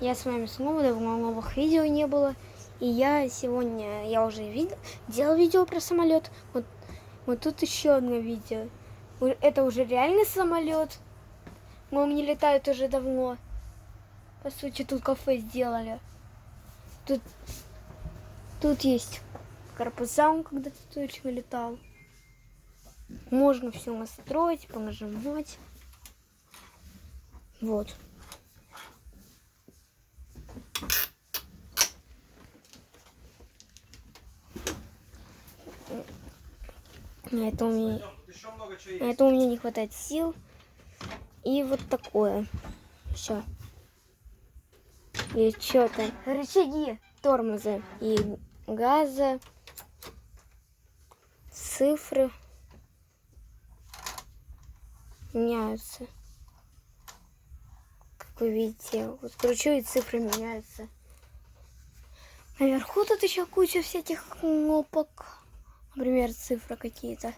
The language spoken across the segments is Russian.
Я с вами снова, давно новых видео не было. И я уже делал видео про самолет. Вот тут еще одно видео. Это уже реальный самолет. Но он не летает уже давно. По сути, тут кафе сделали. Тут есть корпуса, он когда-то точно летал. Можно все настроить, понажимать. Вот. Это у меня не хватает сил. И вот такое. Все. И что-то. Рычаги тормоза и газа. Цифры меняются. Как вы видите, вот кручу, и цифры меняются. Наверху тут еще куча всяких кнопок. Например, цифры какие-то.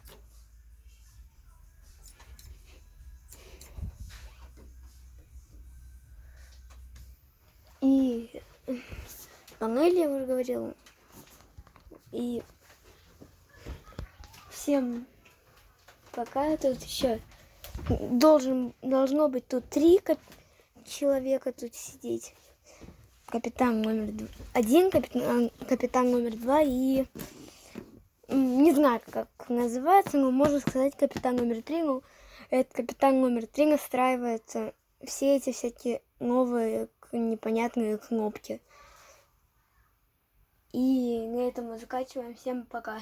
И панель, я уже говорила. И всем пока. Тут еще должно быть тут 3 человека тут сидеть. Капитан номер 1, капитан номер 2 и не знаю, как называется, но можно сказать капитан номер 3. Ну, этот капитан номер 3 настраивает все эти всякие новые непонятные кнопки. И на этом мы заканчиваем. Всем пока.